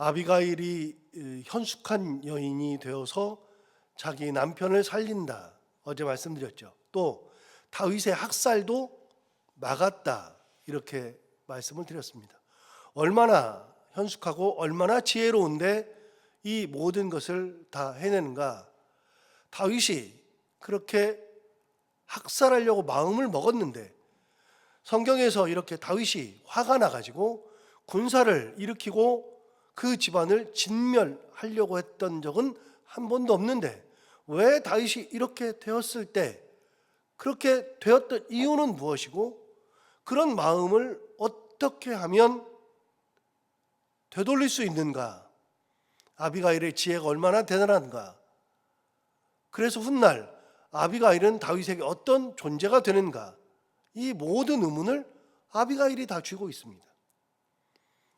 아비가일이 현숙한 여인이 되어서 자기 남편을 살린다. 어제 말씀드렸죠. 또 다윗의 학살도 막았다. 이렇게 말씀을 드렸습니다. 얼마나 현숙하고 얼마나 지혜로운데 이 모든 것을 다 해내는가. 다윗이 그렇게 학살하려고 마음을 먹었는데 성경에서 이렇게 다윗이 화가 나가지고 군사를 일으키고 그 집안을 진멸하려고 했던 적은 한 번도 없는데 왜 다윗이 이렇게 되었을 때 그렇게 되었던 이유는 무엇이고 그런 마음을 어떻게 하면 되돌릴 수 있는가? 아비가일의 지혜가 얼마나 대단한가? 그래서 훗날 아비가일은 다윗에게 어떤 존재가 되는가? 이 모든 의문을 아비가일이 다 쥐고 있습니다.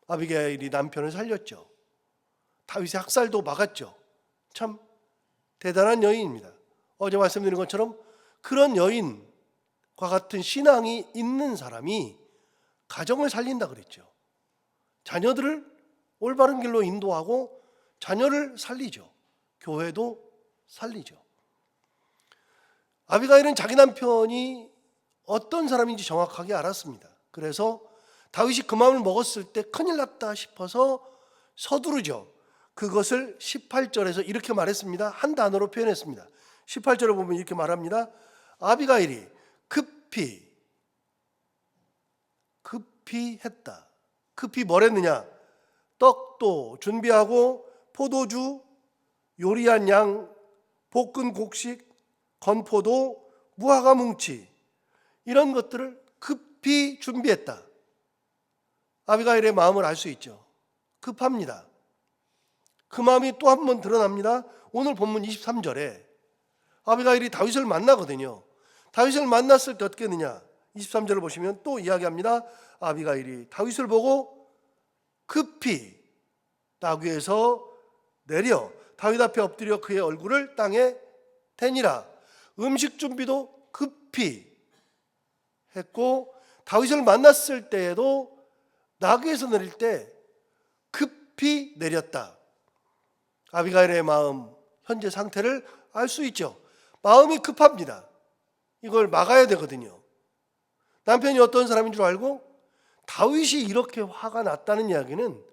아비가일이 남편을 살렸죠. 다윗의 학살도 막았죠. 참 대단한 여인입니다. 어제 말씀드린 것처럼 그런 여인과 같은 신앙이 있는 사람이 가정을 살린다 그랬죠. 자녀들을 올바른 길로 인도하고 자녀를 살리죠. 교회도 살리죠. 아비가일은 자기 남편이 어떤 사람인지 정확하게 알았습니다. 그래서 다윗이 그 마음을 먹었을 때 큰일 났다 싶어서 서두르죠. 그것을 18절에서 이렇게 말했습니다. 한 단어로 표현했습니다. 18절을 보면 이렇게 말합니다. 아비가일이 급히 했다. 급히 뭘 했느냐? 떡도 준비하고 포도주, 요리한 양, 볶은 곡식, 건포도, 무화과 뭉치 이런 것들을 급히 준비했다. 아비가일의 마음을 알 수 있죠. 급합니다. 그 마음이 또 한 번 드러납니다. 오늘 본문 23절에 아비가일이 다윗을 만나거든요. 다윗을 만났을 때 어떻게 했느냐? 23절을 보시면 또 이야기합니다. 아비가일이 다윗을 보고 급히 나귀에서 내려 다윗 앞에 엎드려 그의 얼굴을 땅에 대니라. 음식 준비도 급히 했고 다윗을 만났을 때에도 나귀에서 내릴 때 급히 내렸다. 아비가일의 마음, 현재 상태를 알 수 있죠. 마음이 급합니다. 이걸 막아야 되거든요. 남편이 어떤 사람인 줄 알고 다윗이 이렇게 화가 났다는 이야기는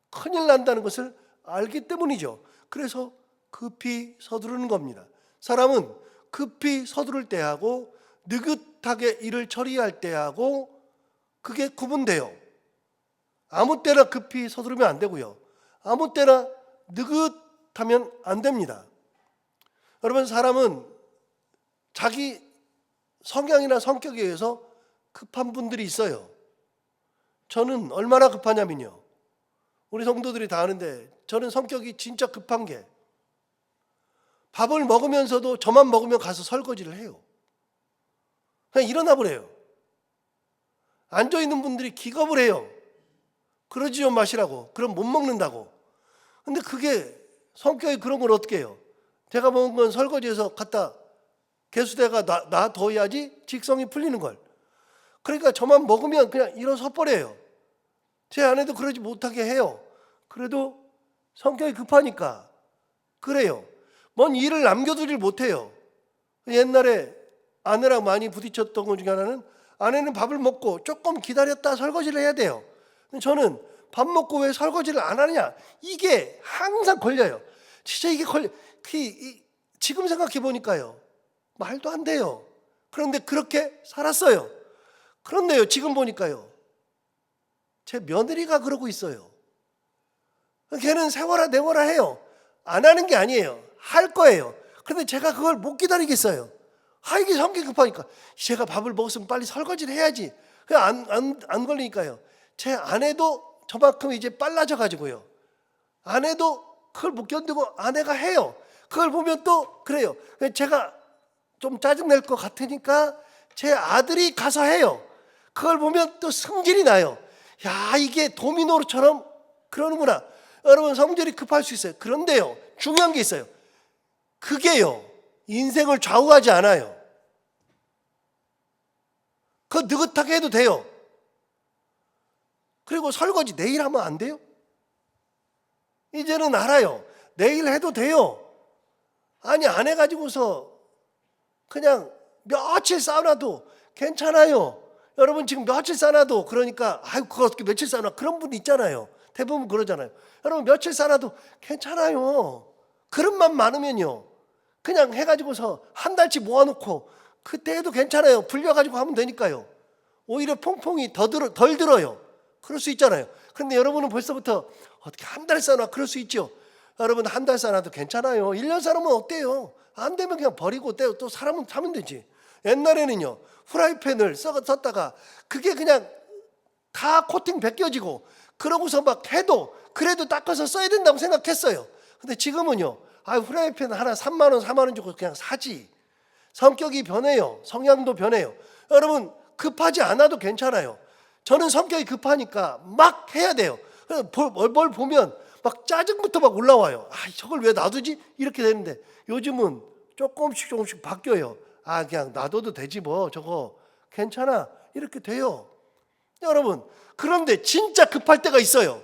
큰일 난다는 것을 알기 때문이죠. 그래서 급히 서두르는 겁니다. 사람은 급히 서두를 때하고 느긋하게 일을 처리할 때하고 그게 구분돼요. 아무 때나 급히 서두르면 안 되고요. 아무 때나 느긋하면 안 됩니다. 여러분, 사람은 자기 성향이나 성격에 의해서 급한 분들이 있어요. 저는 얼마나 급하냐면요. 우리 성도들이 다 아는데 저는 성격이 진짜 급한 게 밥을 먹으면서도 저만 먹으면 가서 설거지를 해요. 그냥 일어나 버려요. 앉아있는 분들이 기겁을 해요. 그러지 좀 마시라고. 그럼 못 먹는다고. 근데 그게 성격이 그런 걸 어떻게 해요? 제가 먹은 건 설거지해서 갖다 개수대가 놔둬야지 직성이 풀리는 걸. 그러니까 저만 먹으면 그냥 일어서 버려요. 제 아내도 그러지 못하게 해요. 그래도 성격이 급하니까 그래요. 뭔 일을 남겨두질 못해요. 옛날에 아내랑 많이 부딪혔던 것 중에 하나는 아내는 밥을 먹고 조금 기다렸다 설거지를 해야 돼요. 저는 밥 먹고 왜 설거지를 안 하느냐? 이게 항상 걸려요. 진짜 이게 지금 생각해 보니까요. 말도 안 돼요. 그런데 그렇게 살았어요. 그런데요, 지금 보니까요. 제 며느리가 그러고 있어요. 걔는 세워라 내워라 해요. 안 하는 게 아니에요. 할 거예요. 그런데 제가 그걸 못 기다리겠어요. 이게 성격이 급하니까 제가 밥을 먹었으면 빨리 설거지를 해야지. 안 걸리니까요. 제 아내도 저만큼 이제 빨라져 가지고요. 아내도 그걸 못 견디고 아내가 해요. 그걸 보면 또 그래요. 제가 좀 짜증낼 것 같으니까 제 아들이 가서 해요. 그걸 보면 또 성질이 나요. 야, 이게 도미노처럼 그러는구나. 여러분, 성질이 급할 수 있어요. 그런데요, 중요한 게 있어요. 그게요, 인생을 좌우하지 않아요. 그거 느긋하게 해도 돼요. 그리고 설거지 내일 하면 안 돼요? 이제는 알아요. 내일 해도 돼요. 아니, 안 해가지고서 그냥 며칠 쌓아놔도 괜찮아요. 여러분 지금 며칠 쌓아놔도 그러니까 아유 그거 어떻게 며칠 쌓아놔, 그런 분 있잖아요. 대부분 그러잖아요. 여러분 며칠 쌓아놔도 괜찮아요. 그릇만 많으면요 그냥 해가지고서 한 달치 모아놓고 그때 해도 괜찮아요. 불려가지고 하면 되니까요. 오히려 퐁퐁이 덜 들어요. 그럴 수 있잖아요. 그런데 여러분은 벌써부터 어떻게 한 달 쌓아놔, 그럴 수 있죠. 여러분 한 달 쌓아놔도 괜찮아요. 1년 쌓아놓으면 어때요? 안 되면 그냥 버리고 또 사람은 사면 되지. 옛날에는요 후라이팬을 썼다가 그게 그냥 다 코팅 벗겨지고 그러고서 막 해도 그래도 닦아서 써야 된다고 생각했어요. 근데 지금은요 후라이팬 하나 3만 원 4만 원 주고 그냥 사지. 성격이 변해요. 성향도 변해요. 여러분 급하지 않아도 괜찮아요. 저는 성격이 급하니까 막 해야 돼요. 뭘 보면 막 짜증부터 막 올라와요. 저걸 왜 놔두지? 이렇게 되는데 요즘은 조금씩 바뀌어요. 그냥 놔둬도 되지 뭐, 저거 괜찮아, 이렇게 돼요. 여러분 그런데 진짜 급할 때가 있어요.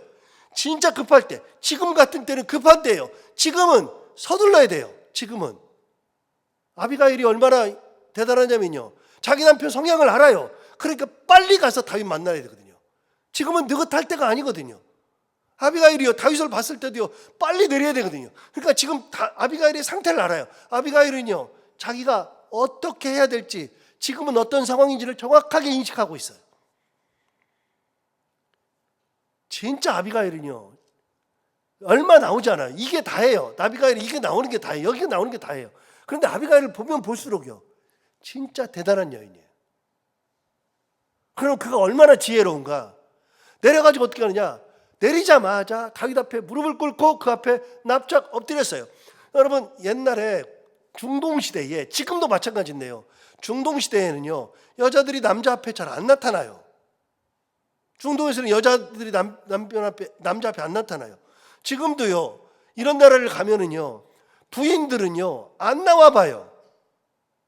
진짜 급할 때, 지금 같은 때는 급한 때예요. 지금은 서둘러야 돼요. 지금은 아비가일이 얼마나 대단하냐면요 자기 남편 성향을 알아요. 그러니까 빨리 가서 다윗 만나야 되거든요. 지금은 느긋할 때가 아니거든요. 아비가일이요 다윗을 봤을 때도요 빨리 내려야 되거든요. 그러니까 지금 아비가일의 상태를 알아요. 아비가일은요 자기가 어떻게 해야 될지, 지금은 어떤 상황인지를 정확하게 인식하고 있어요. 진짜 아비가일은요 얼마 나오지 않아요. 이게 다예요. 아비가일이 이게 나오는 게 다예요. 여기가 나오는 게 다예요. 그런데 아비가일을 보면 볼수록요 진짜 대단한 여인이에요. 그럼 그가 얼마나 지혜로운가. 내려가지고 어떻게 하느냐, 내리자마자 다윗 앞에 무릎을 꿇고 그 앞에 납작 엎드렸어요. 여러분 옛날에 중동시대에, 지금도 마찬가지인데요 중동시대에는요 여자들이 남자 앞에 잘 안 나타나요. 중동에서는 여자들이 남자 앞에 안 나타나요. 지금도요 이런 나라를 가면은요 부인들은요 안 나와 봐요.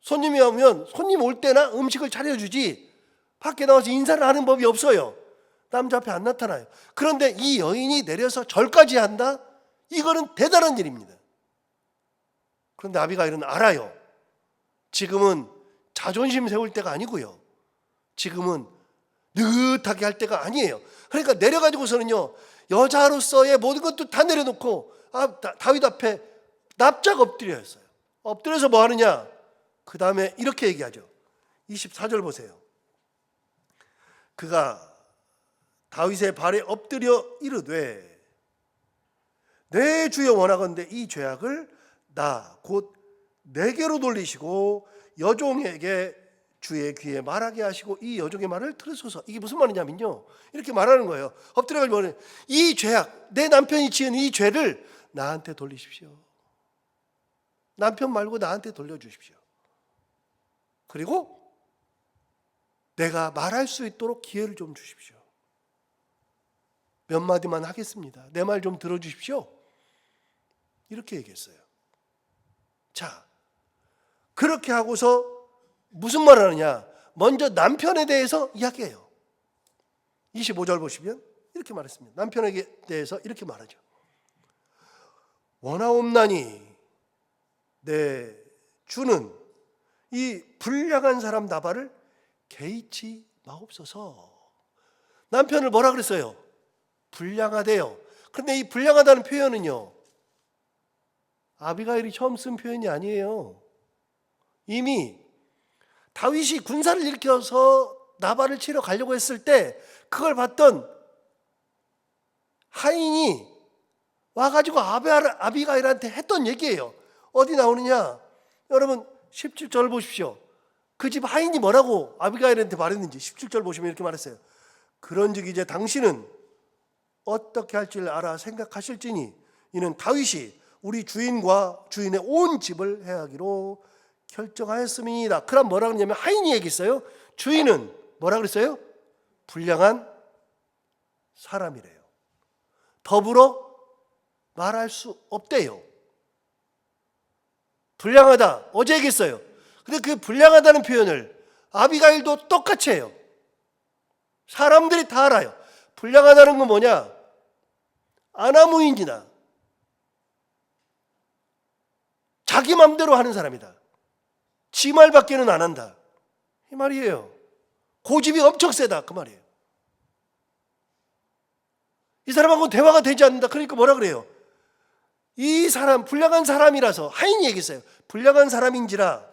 손님이 오면 손님 올 때나 음식을 차려주지 밖에 나와서 인사를 하는 법이 없어요. 남자 앞에 안 나타나요. 그런데 이 여인이 내려서 절까지 한다? 이거는 대단한 일입니다. 그런데 아비가일은 알아요. 지금은 자존심 세울 때가 아니고요 지금은 느긋하게 할 때가 아니에요. 그러니까 내려가지고서는요 여자로서의 모든 것도 다 내려놓고 다윗 앞에 납작 엎드려였어요. 엎드려서 뭐 하느냐, 그 다음에 이렇게 얘기하죠. 24절 보세요. 그가 다윗의 발에 엎드려 이르되 내 주여 원하건대 이 죄악을 나 곧 내게로 돌리시고 여종에게 주의 귀에 말하게 하시고 이 여종의 말을 들으소서. 이게 무슨 말이냐면요 이렇게 말하는 거예요. 엎드려가지고 이 죄악, 내 남편이 지은 이 죄를 나한테 돌리십시오. 남편 말고 나한테 돌려주십시오. 그리고 내가 말할 수 있도록 기회를 좀 주십시오. 몇 마디만 하겠습니다. 내 말 좀 들어주십시오. 이렇게 얘기했어요. 자, 그렇게 하고서 무슨 말을 하느냐, 먼저 남편에 대해서 이야기해요. 25절 보시면 이렇게 말했습니다. 남편에게 대해서 이렇게 말하죠. 원하옵나니 내 주는 이 불량한 사람 나발을 개의치 마옵소서. 남편을 뭐라 그랬어요? 불량하대요. 그런데 이 불량하다는 표현은요 아비가일이 처음 쓴 표현이 아니에요. 이미 다윗이 군사를 일으켜서 나발을 치러 가려고 했을 때 그걸 봤던 하인이 와가지고 아비가일한테 했던 얘기예요. 어디 나오느냐, 여러분 17절 보십시오. 그 집 하인이 뭐라고 아비가일한테 말했는지 17절 보시면 이렇게 말했어요. 그런즉 이제 당신은 어떻게 할지를 알아 생각하실지니 이는 다윗이 우리 주인과 주인의 온 집을 해하기로 결정하였음이니이다. 그럼 뭐라 그러냐면 하인이 얘기했어요. 주인은 뭐라 그랬어요? 불량한 사람이래요. 더불어 말할 수 없대요. 불량하다 어제 얘기했어요. 근데 그 불량하다는 표현을 아비가일도 똑같이 해요. 사람들이 다 알아요. 불량하다는 건 뭐냐, 아나무인이나 자기 맘대로 하는 사람이다. 지 말밖에는 안 한다. 이 말이에요. 고집이 엄청 세다. 그 말이에요. 이 사람하고 대화가 되지 않는다. 그러니까 뭐라 그래요? 이 사람 불량한 사람이라서, 하인이 얘기했어요. 불량한 사람인지라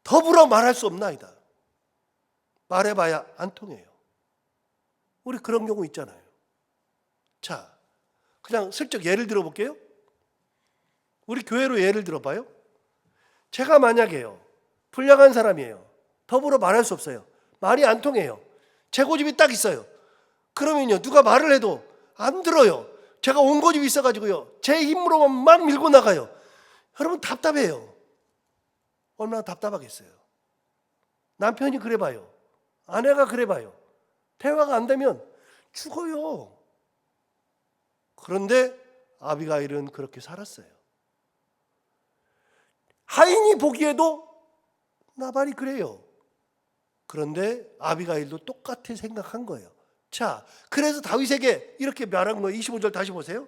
더불어 말할 수 없나이다. 말해봐야 안 통해요. 우리 그런 경우 있잖아요. 자, 그냥 슬쩍 예를 들어볼게요. 우리 교회로 예를 들어봐요. 제가 만약에요, 불량한 사람이에요. 더불어 말할 수 없어요. 말이 안 통해요. 제 고집이 딱 있어요. 그러면요, 누가 말을 해도 안 들어요. 제가 온 고집이 있어가지고요, 제 힘으로만 막 밀고 나가요. 여러분 답답해요. 얼마나 답답하겠어요. 남편이 그래봐요. 아내가 그래봐요. 대화가 안 되면 죽어요. 그런데 아비가일은 그렇게 살았어요. 하인이 보기에도 나발이 그래요. 그런데 아비가일도 똑같이 생각한 거예요. 자, 그래서 다윗에게 이렇게 말한 거예요. 25절 다시 보세요.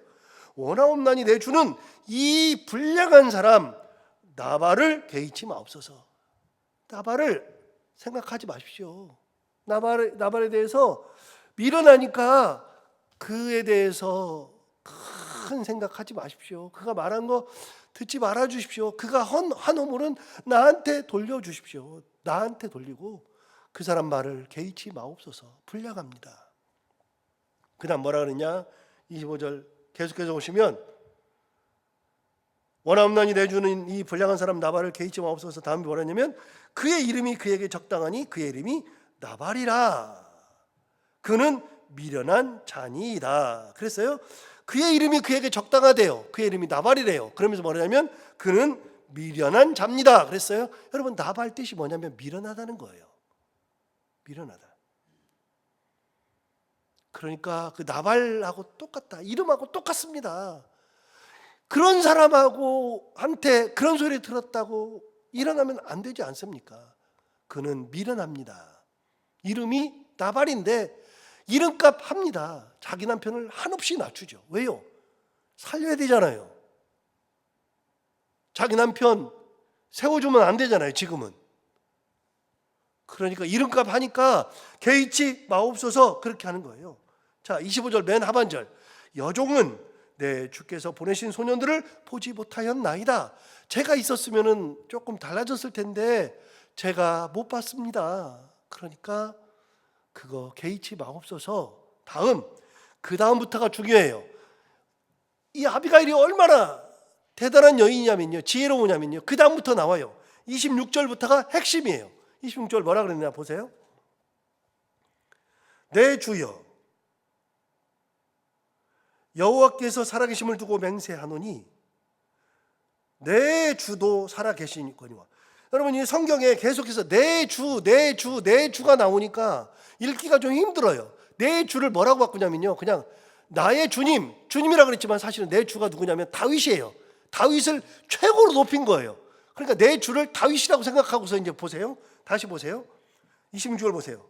원하옵나니 내 주는 이 불량한 사람 나발을 개의치 마옵소서. 나발을 생각하지 마십시오. 나발에 대해서 밀어나니까 그에 대해서 큰 생각하지 마십시오. 그가 말한 거 듣지 말아 주십시오. 그가 한 허물은 나한테 돌려주십시오. 나한테 돌리고 그 사람 말을 개의치 마옵소서. 불량합니다. 그 다음 뭐라 그러냐, 25절 계속해서 오시면 원하옵나니 내주는 이 불량한 사람 나발을 개의치 마옵소서. 다음에 뭐라 했냐면 그의 이름이 그에게 적당하니 그의 이름이 나발이라. 그는 미련한 자니이다. 그랬어요. 그의 이름이 그에게 적당하대요. 그의 이름이 나발이래요. 그러면서 뭐냐면 그는 미련한 자입니다. 그랬어요. 여러분 나발 뜻이 뭐냐면 미련하다는 거예요. 미련하다. 그러니까 그 나발하고 똑같다. 이름하고 똑같습니다. 그런 사람하고 한테 그런 소리 들었다고 일어나면 안 되지 않습니까? 그는 미련합니다. 이름이 나발인데 이름값 합니다. 자기 남편을 한없이 낮추죠. 왜요? 살려야 되잖아요. 자기 남편 세워주면 안 되잖아요, 지금은. 그러니까 이름값 하니까 개의치 마옵소서 그렇게 하는 거예요. 자, 25절 맨 하반절. 여종은 내 주께서 보내신 소년들을 보지 못하였나이다. 제가 있었으면 조금 달라졌을 텐데 제가 못 봤습니다. 그러니까 그거 개의치 마옵소서. 다음, 그 다음부터가 중요해요. 이 아비가일이 얼마나 대단한 여인이냐면요, 지혜로우냐면요, 그 다음부터 나와요. 26절부터가 핵심이에요. 26절 뭐라 그랬냐 보세요. 내 주여 여호와께서 살아계심을 두고 맹세하노니 내 주도 살아계시거니와. 여러분 이 성경에 계속해서 내 주가 나오니까 읽기가 좀 힘들어요. 내 주를 뭐라고 바꾸냐면요, 그냥 나의 주님이라 그랬지만 사실은 내 주가 누구냐면 다윗이에요. 다윗을 최고로 높인 거예요. 그러니까 내 주를 다윗이라고 생각하고서 이제 보세요. 다시 보세요. 26절 보세요.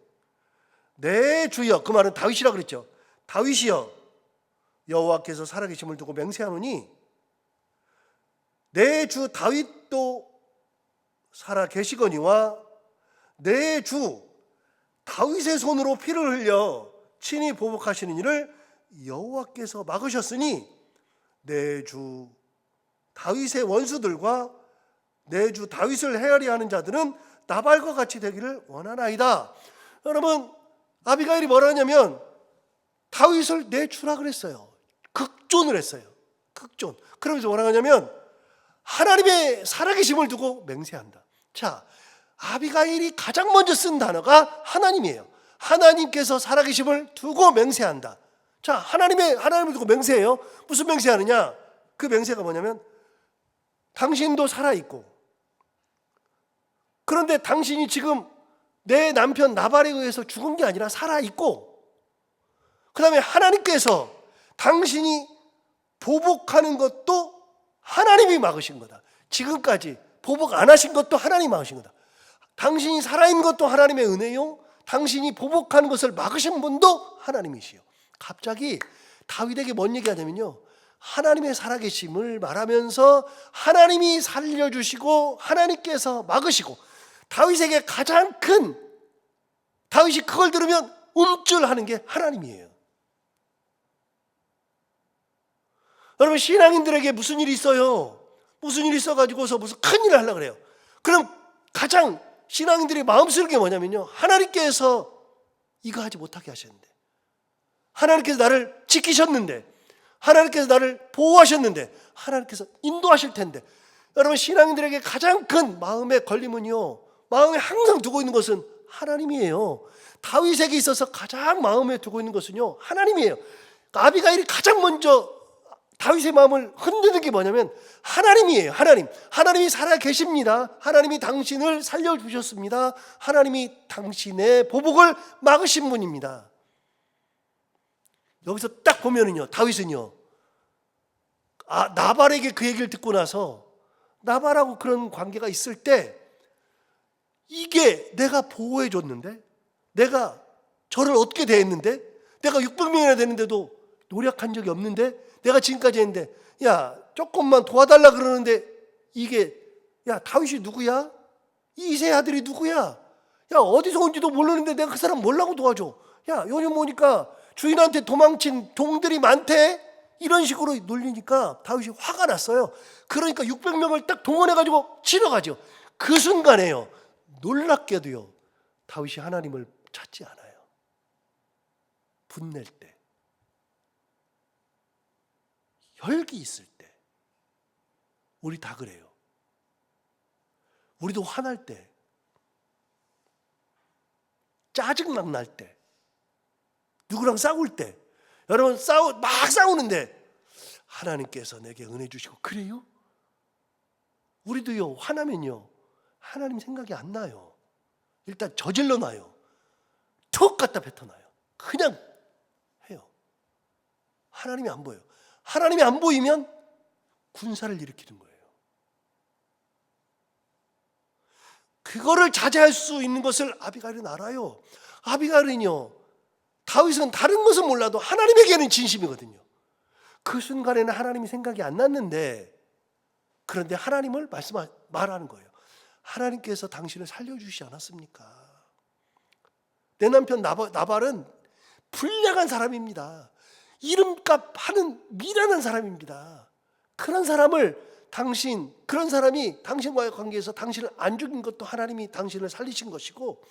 내 주여, 그 말은 다윗이라고 그랬죠. 다윗이여 여호와께서 살아계심을 두고 맹세하노니 내 주 다윗도 살아계시거니와 내 주 다윗의 손으로 피를 흘려 친히 보복하시는 일을 여호와께서 막으셨으니 내 주 다윗의 원수들과 내 주 다윗을 헤아려 하는 자들은 나발과 같이 되기를 원하나이다. 여러분 아비가일이 뭐라 하냐면 다윗을 내 주라 그랬어요. 극존을 했어요. 극존. 그러면서 뭐라 하냐면 하나님의 살아계심을 두고 맹세한다. 자, 아비가일이 가장 먼저 쓴 단어가 하나님이에요. 하나님께서 살아계심을 두고 맹세한다. 자, 하나님을 두고 맹세해요. 무슨 맹세하느냐? 그 맹세가 뭐냐면 당신도 살아있고, 그런데 당신이 지금 내 남편 나발에 의해서 죽은 게 아니라 살아있고, 그 다음에 하나님께서 당신이 보복하는 것도 하나님이 막으신 거다. 지금까지 보복 안 하신 것도 하나님이 막으신 거다. 당신이 살아있는 것도 하나님의 은혜요, 당신이 보복하는 것을 막으신 분도 하나님이시요. 갑자기 다윗에게 뭔 얘기하냐면요, 하나님의 살아계심을 말하면서 하나님이 살려주시고 하나님께서 막으시고, 다윗에게 가장 큰, 다윗이 그걸 들으면 움찔하는 게 하나님이에요. 여러분, 신앙인들에게 무슨 일이 있어요? 무슨 일이 있어가지고서 무슨 큰일을 하려고 그래요. 그럼 가장 신앙인들이 마음 쓰는 게 뭐냐면요, 하나님께서 이거 하지 못하게 하셨는데, 하나님께서 나를 지키셨는데, 하나님께서 나를 보호하셨는데, 하나님께서 인도하실 텐데. 여러분, 신앙인들에게 가장 큰 마음의 걸림은요, 마음에 항상 두고 있는 것은 하나님이에요. 다윗에게 있어서 가장 마음에 두고 있는 것은요, 하나님이에요. 아비가일이 가장 먼저 다윗의 마음을 흔드는 게 뭐냐면 하나님이에요. 하나님이 살아 계십니다. 하나님이 당신을 살려주셨습니다. 하나님이 당신의 보복을 막으신 분입니다. 여기서 딱 보면은요, 다윗은요, 나발에게 그 얘기를 듣고 나서, 나발하고 그런 관계가 있을 때, 이게 내가 보호해 줬는데, 내가 저를 얻게 대했는데, 내가 600명이나 되는데도 노력한 적이 없는데, 내가 지금까지 했는데, 야, 조금만 도와달라 그러는데, 이게, 야, 다윗이 누구야? 이새의 아들이 누구야? 야, 어디서 온지도 모르는데 내가 그 사람 뭐라고 도와줘? 야, 요즘 보니까 주인한테 도망친 종들이 많대? 이런 식으로 놀리니까 다윗이 화가 났어요. 그러니까 600명을 딱 동원해가지고 치러 가죠. 그 순간에요, 놀랍게도요, 다윗이 하나님을 찾지 않아요. 분낼 때, 혈기 있을 때. 우리 다 그래요. 우리도 화날 때, 짜증 날 때, 누구랑 싸울 때, 여러분 막 싸우는데 하나님께서 내게 은혜 주시고, 그래요? 우리도요, 화나면요, 하나님 생각이 안 나요. 일단 저질러 놔요. 툭 갖다 뱉어놔요. 그냥 해요. 하나님이 안 보여요. 하나님이 안 보이면 군사를 일으키는 거예요. 그거를 자제할 수 있는 것을 아비가일은 알아요. 아비가일은요, 다윗은 다른 것은 몰라도 하나님에게는 진심이거든요. 그 순간에는 하나님이 생각이 안 났는데, 그런데 하나님을 말하는 거예요. 하나님께서 당신을 살려주시지 않았습니까? 내 남편 나발은 불량한 사람입니다. 이름값 하는 미련한 사람입니다. 그런 사람이 당신과의 관계에서 당신을 안 죽인 것도 하나님이 당신을 살리신 것이고,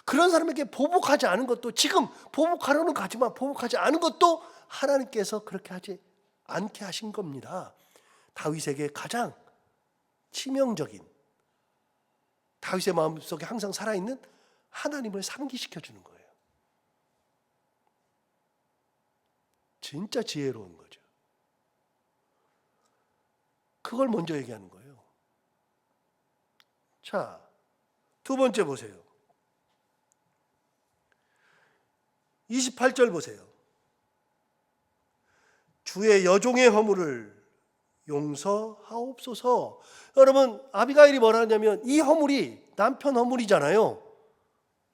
그런 사람에게 보복하지 않은 것도, 지금 보복하려는 가지만 보복하지 않은 것도 하나님께서 그렇게 하지 않게 하신 겁니다. 다윗에게 가장 치명적인, 다윗의 마음속에 항상 살아있는 하나님을 상기시켜 주는 거예요. 진짜 지혜로운 거죠. 그걸 먼저 얘기하는 거예요. 자, 두 번째 보세요. 28절 보세요. 주의 여종의 허물을 용서하옵소서. 여러분, 아비가일이 뭐라 하냐면, 이 허물이 남편 허물이잖아요.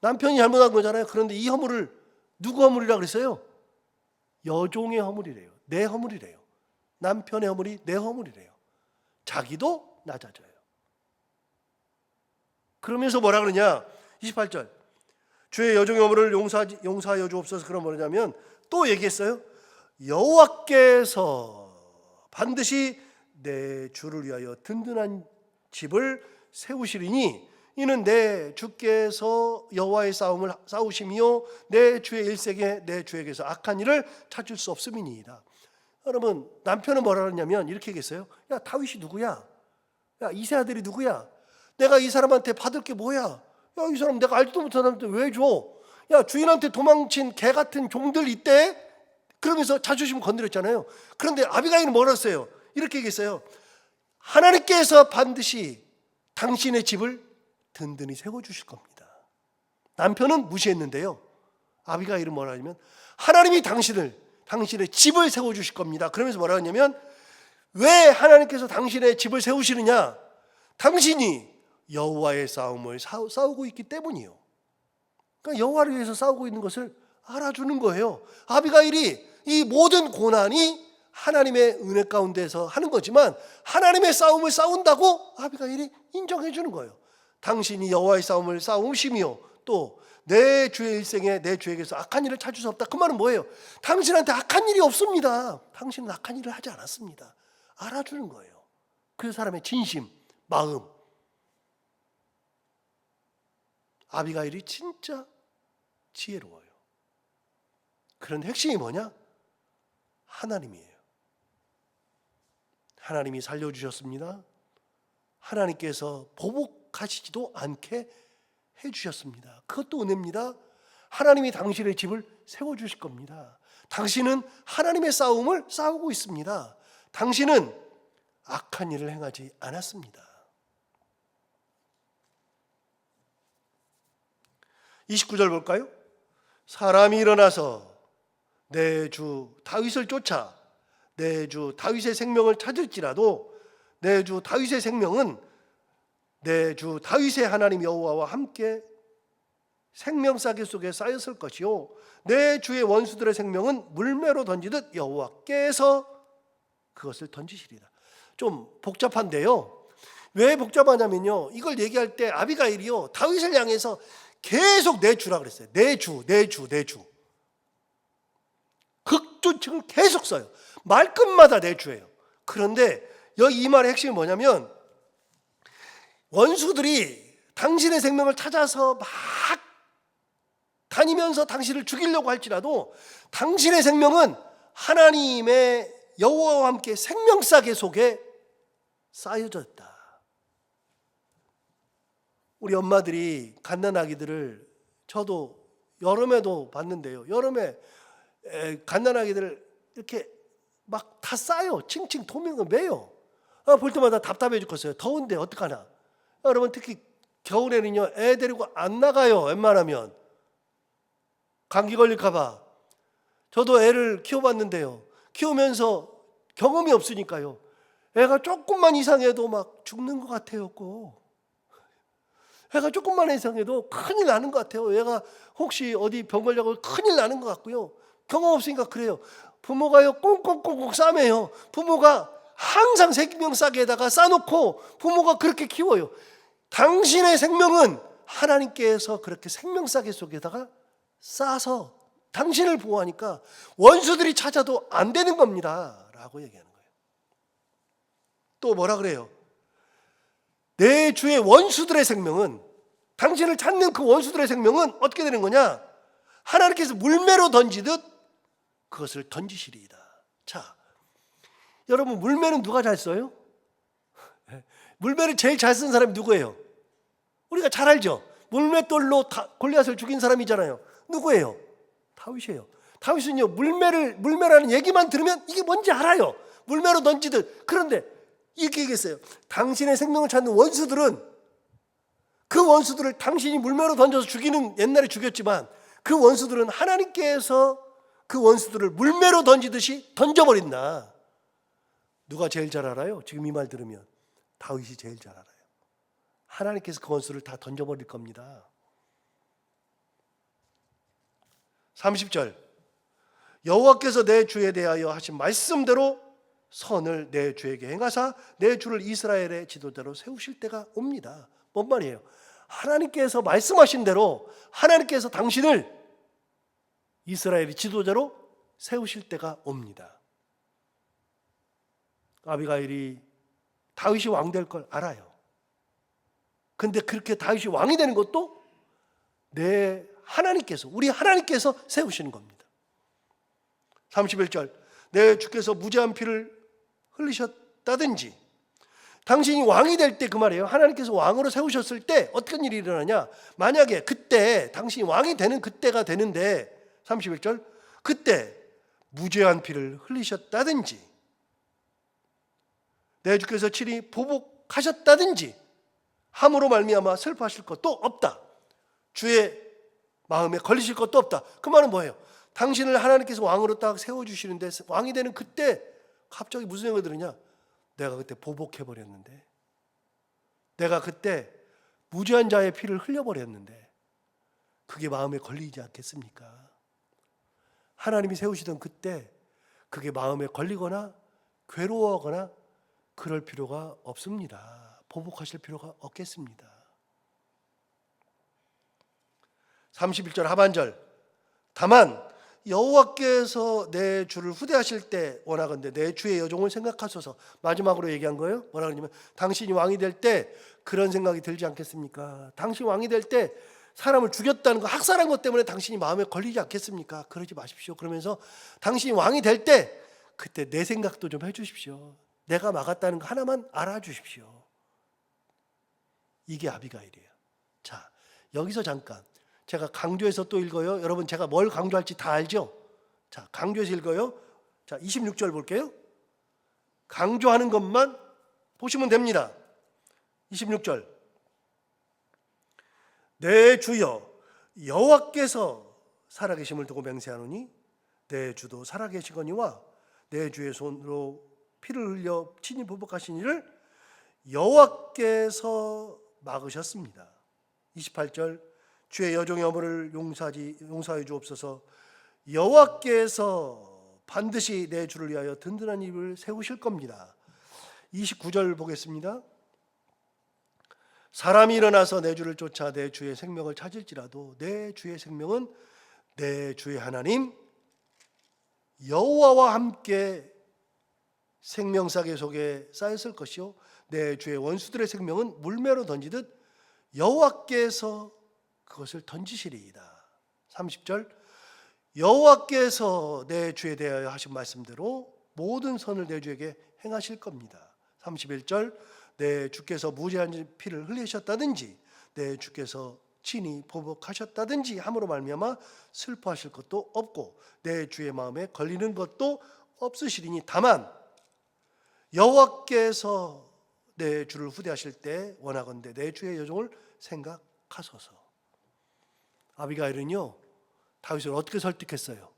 남편이 잘못한 거잖아요. 그런데 이 허물을 누구 허물이라고 그랬어요? 여종의 허물이래요. 내 허물이래요. 남편의 허물이 내 허물이래요. 자기도 낮아져요. 그러면서 뭐라 그러냐? 28절. 주의 여종의 허물을 용서하여 주옵소서. 그럼 뭐냐면 또 얘기했어요. 여호와께서 반드시 내 주를 위하여 든든한 집을 세우시리니 이는 내 주께서 여호와의 싸움을 싸우시며 내 주의 일생에 내 주에게서 악한 일을 찾을 수 없음이니이다. 여러분, 남편은 뭐라 그러냐면 이렇게 얘기했어요. 야, 다윗이 누구야? 야, 이새 아들이 누구야? 내가 이 사람한테 받을 게 뭐야? 야, 이 사람 내가 알지도 못한 사람한테 왜 줘? 야, 주인한테 도망친 개 같은 종들 있대? 그러면서 자존심 건드렸잖아요. 그런데 아비가일은 뭐라 했어요? 이렇게 얘기했어요. 하나님께서 반드시 당신의 집을 든든히 세워주실 겁니다. 남편은 무시했는데요, 아비가일은 뭐라 하냐면 하나님이 당신의 집을 세워주실 겁니다. 그러면서 뭐라 하냐면, 왜 하나님께서 당신의 집을 세우시느냐? 당신이 여호와의 싸움을 싸우고 있기 때문이요. 그러니까 여호와를 위해서 싸우고 있는 것을 알아주는 거예요. 아비가일이 이 모든 고난이 하나님의 은혜 가운데서 하는 거지만 하나님의 싸움을 싸운다고 아비가일이 인정해 주는 거예요. 당신이 여호와의 싸움을 싸우시며 또 내 주의 일생에 내 주에게서 악한 일을 찾을 수 없다. 그 말은 뭐예요? 당신한테 악한 일이 없습니다. 당신은 악한 일을 하지 않았습니다. 알아주는 거예요. 그 사람의 진심, 마음. 아비가일이 진짜 지혜로워요. 그런 핵심이 뭐냐? 하나님이에요. 하나님이 살려주셨습니다. 하나님께서 보복하시지도 않게 해주셨습니다. 그것도 은혜입니다. 하나님이 당신의 집을 세워주실 겁니다. 당신은 하나님의 싸움을 싸우고 있습니다. 당신은 악한 일을 행하지 않았습니다. 29절 볼까요? 사람이 일어나서 내 주 다윗을 쫓아 내 주 다윗의 생명을 찾을지라도 내 주 다윗의 생명은 내 주 다윗의 하나님 여호와와 함께 생명싸개 속에 쌓였을 것이요 내 주의 원수들의 생명은 물매로 던지듯 여호와께서 그것을 던지시리라. 좀 복잡한데요. 왜 복잡하냐면요, 이걸 얘기할 때 아비가일이요 다윗을 향해서 계속 내 주라 그랬어요. 내 주. 극존칭을 계속 써요. 말끝마다 내 주예요. 그런데 여기 이 말의 핵심이 뭐냐면 원수들이 당신의 생명을 찾아서 막 다니면서 당신을 죽이려고 할지라도 당신의 생명은 하나님의 여호와와 함께 생명싸개 속에 쌓여져 있다. 우리 엄마들이 갓난아기들을 저도 여름에도 봤는데요. 여름에 갓난아기들을 이렇게 막 다 싸요. 칭칭 도면을 매요. 볼 때마다 답답해 죽겠어요. 더운데 어떡하나. 여러분 특히 겨울에는요 애 데리고 안 나가요. 웬만하면 감기 걸릴까 봐. 저도 애를 키워봤는데요, 키우면서 경험이 없으니까요 애가 조금만 이상해도 막 죽는 것 같아요. 꼭 애가 조금만 이상해도 큰일 나는 것 같아요. 얘가 혹시 어디 병 걸려고 큰일 나는 것 같고요. 경험 없으니까 그래요. 부모가요 꽁꽁꽁꽁 싸매요. 부모가 항상 생명싸개에다가 싸놓고 부모가 그렇게 키워요. 당신의 생명은 하나님께서 그렇게 생명싸개 속에다가 싸서 당신을 보호하니까 원수들이 찾아도 안 되는 겁니다 라고 얘기하는 거예요. 또 뭐라 그래요? 내 주의 원수들의 생명은, 당신을 찾는 그 원수들의 생명은 어떻게 되는 거냐? 하나님께서 물매로 던지듯 그것을 던지시리이다. 자, 여러분 물매는 누가 잘 써요? 물매를 제일 잘 쓴 사람이 누구예요? 우리가 잘 알죠. 물맷돌로 골리앗을 죽인 사람이잖아요. 누구예요? 다윗이에요. 다윗은요 물매라는 얘기만 들으면 이게 뭔지 알아요. 물매로 던지듯. 그런데 이렇게 얘기했어요. 당신의 생명을 찾는 원수들은, 그 원수들을 당신이 물매로 던져서 죽이는, 옛날에 죽였지만 그 원수들은 하나님께서 그 원수들을 물매로 던지듯이 던져버린다. 누가 제일 잘 알아요? 지금 이 말 들으면 다윗이 제일 잘 알아요. 하나님께서 그 원수를 다 던져버릴 겁니다. 30절, 여호와께서 내 주에 대하여 하신 말씀대로 선을 내 주에게 행하사 내 주를 이스라엘의 지도자로 세우실 때가 옵니다. 뭔 말이에요? 하나님께서 말씀하신 대로 하나님께서 당신을 이스라엘의 지도자로 세우실 때가 옵니다. 아비가일이 다윗이 왕 될 걸 알아요. 근데 그렇게 다윗이 왕이 되는 것도 내 하나님께서, 우리 하나님께서 세우시는 겁니다. 31절, 내 주께서 무죄한 피를 흘리셨다든지, 당신이 왕이 될 때, 그 말이에요. 하나님께서 왕으로 세우셨을 때 어떤 일이 일어나냐? 만약에 그때 당신이 왕이 되는 그때가 되는데, 31절, 그때 무죄한 피를 흘리셨다든지, 내 주께서 친히 보복하셨다든지 함으로 말미암아 슬퍼하실 것도 없다. 주의 마음에 걸리실 것도 없다. 그 말은 뭐예요? 당신을 하나님께서 왕으로 딱 세워주시는데 왕이 되는 그때 갑자기 무슨 생각이 드느냐? 내가 그때 보복해버렸는데, 내가 그때 무죄한 자의 피를 흘려버렸는데 그게 마음에 걸리지 않겠습니까? 하나님이 세우시던 그때 그게 마음에 걸리거나 괴로워하거나 그럴 필요가 없습니다. 보복하실 필요가 없겠습니다. 31절 하반절, 다만 여호와께서 내 주를 후대하실 때 원하건대 내 주의 여종을 생각하소서. 마지막으로 얘기한 거예요. 뭐라 그러냐면 당신이 왕이 될 때 그런 생각이 들지 않겠습니까? 당신 왕이 될 때 사람을 죽였다는 거, 학살한 것 때문에 당신이 마음에 걸리지 않겠습니까? 그러지 마십시오. 그러면서 당신이 왕이 될 때 그때 내 생각도 좀 해주십시오. 내가 막았다는 거 하나만 알아주십시오. 이게 아비가일이에요. 자, 여기서 잠깐 제가 강조해서 또 읽어요. 여러분 제가 뭘 강조할지 다 알죠? 자, 강조해서 읽어요. 자, 26절 볼게요. 강조하는 것만 보시면 됩니다. 26절. 내 주여 여호와께서 살아계심을 두고 맹세하노니 내 주도 살아계시거니와 내 주의 손으로 피를 흘려 친히 보복하신 이를 여호와께서 막으셨습니다. 28절. 주의 여종의 어머를 용서하여 주옵소서. 여호와께서 반드시 내 주를 위하여 든든한 입을 세우실 겁니다. 29절 보겠습니다. 사람이 일어나서 내 주를 쫓아 내 주의 생명을 찾을지라도 내 주의 생명은 내 주의 하나님 여호와와 함께 생명사계 속에 쌓였을 것이요 내 주의 원수들의 생명은 물매로 던지듯 여호와께서 그것을 던지시리이다. 30절. 여호와께서 내 주에 대하여 하신 말씀대로 모든 선을 내 주에게 행하실 겁니다. 31절. 내 주께서 무죄한 피를 흘리셨다든지 내 주께서 친히 보복하셨다든지 함으로 말미암아 슬퍼하실 것도 없고 내 주의 마음에 걸리는 것도 없으시리니 다만 여호와께서 내 주를 후대하실 때 원하건대 내 주의 여종을 생각하소서. 아비가일은요 다윗을 어떻게 설득했어요?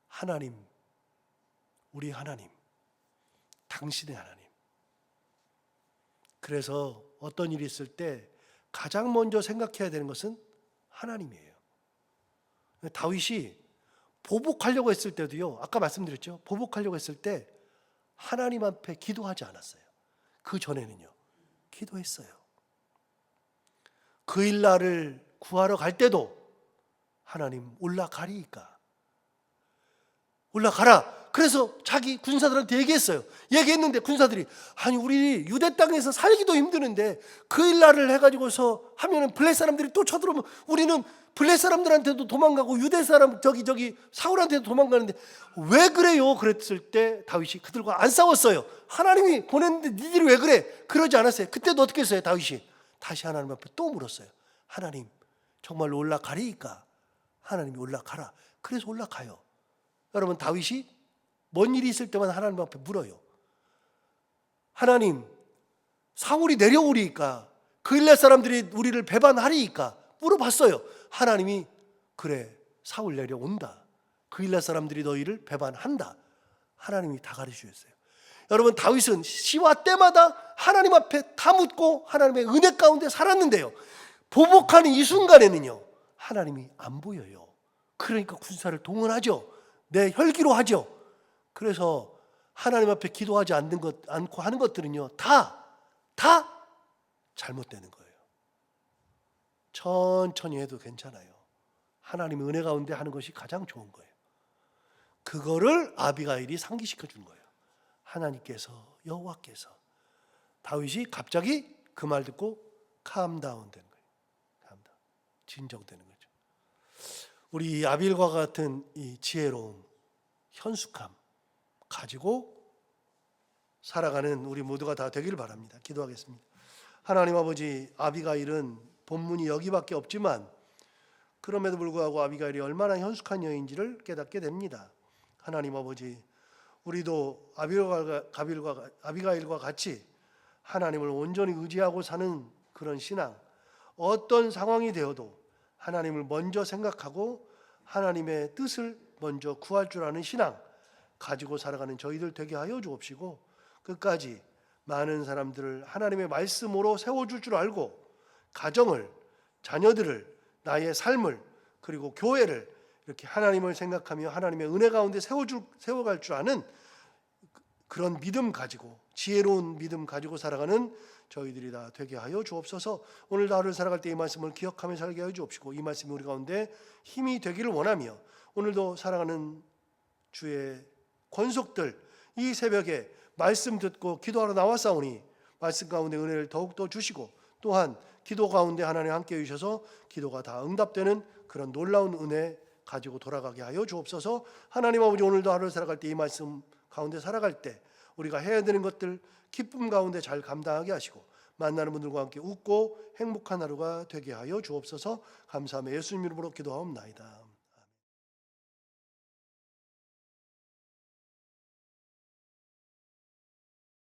하나님, 우리 하나님, 당신의 하나님. 그래서 어떤 일이 있을 때 가장 먼저 생각해야 되는 것은 하나님이에요. 다윗이 보복하려고 했을 때도요, 아까 말씀드렸죠, 보복하려고 했을 때 하나님 앞에 기도하지 않았어요. 그 전에는요 기도했어요. 그 일날을 구하러 갈 때도 하나님 올라가리이까, 올라가라. 그래서 자기 군사들한테 얘기했는데 군사들이 아니 우리 유대 땅에서 살기도 힘드는데 그 일날을 해가지고서 하면은 블레 사람들이 또 쳐들어오면 우리는 블레 사람들한테도 도망가고 유대 사람 저기 사울한테도 도망가는데 왜 그래요? 그랬을 때 다윗이 그들과 안 싸웠어요. 하나님이 보냈는데 니들이 왜 그래? 그러지 않았어요. 그때도 어떻게 했어요? 다윗이 다시 하나님 앞에 또 물었어요. 하나님 정말로 올라가리이까? 하나님이 올라가라. 그래서 올라가요. 여러분 다윗이 뭔 일이 있을 때만 하나님 앞에 물어요. 하나님 사울이 내려오리이까? 그 일날 사람들이 우리를 배반하리이까? 물어봤어요. 하나님이 그래 사울 내려온다. 그 일날 사람들이 너희를 배반한다. 하나님이 다 가르쳐주셨어요. 여러분 다윗은 시와 때마다 하나님 앞에 다 묻고 하나님의 은혜 가운데 살았는데요, 보복하는 이 순간에는요 하나님이 안 보여요. 그러니까 군사를 동원하죠. 내 혈기로 하죠. 그래서 하나님 앞에 기도하지 않고 하는 것들은요 다 잘못되는 거예요. 천천히 해도 괜찮아요. 하나님의 은혜 가운데 하는 것이 가장 좋은 거예요. 그거를 아비가일이 상기시켜 준 거예요. 하나님께서, 여호와께서. 다윗이 갑자기 그 말 듣고 캄다운 되는 거예요. 캄다운, 진정되는 거죠. 우리 아빌과 같은 이 지혜로움, 현숙함 가지고 살아가는 우리 모두가 다 되기를 바랍니다. 기도하겠습니다. 하나님 아버지, 아비가일은 본문이 여기밖에 없지만 그럼에도 불구하고 아비가일이 얼마나 현숙한 여인인지를 깨닫게 됩니다. 하나님 아버지, 우리도 아비가일과 같이 하나님을 온전히 의지하고 사는 그런 신앙, 어떤 상황이 되어도 하나님을 먼저 생각하고 하나님의 뜻을 먼저 구할 줄 아는 신앙 가지고 살아가는 저희들 되게 하여 주옵시고, 끝까지 많은 사람들을 하나님의 말씀으로 세워줄 줄 알고 가정을, 자녀들을, 나의 삶을, 그리고 교회를 이렇게 하나님을 생각하며 하나님의 은혜 가운데 세워갈 줄 아는 그런 믿음 가지고, 지혜로운 믿음 가지고 살아가는 저희들이 다 되게 하여 주옵소서. 오늘도 하루를 살아갈 때 이 말씀을 기억하며 살게 하여 주옵시고, 이 말씀이 우리 가운데 힘이 되기를 원하며, 오늘도 살아가는 주의 권속들 이 새벽에 말씀 듣고 기도하러 나왔사오니 말씀 가운데 은혜를 더욱더 주시고, 또한 기도 가운데 하나님 함께 해주셔서 기도가 다 응답되는 그런 놀라운 은혜 가지고 돌아가게 하여 주옵소서. 하나님 아버지, 오늘도 하루를 살아갈 때 이 말씀 가운데 살아갈 때 우리가 해야 되는 것들 기쁨 가운데 잘 감당하게 하시고, 만나는 분들과 함께 웃고 행복한 하루가 되게 하여 주옵소서. 감사하며 예수님 이름으로 기도하옵나이다.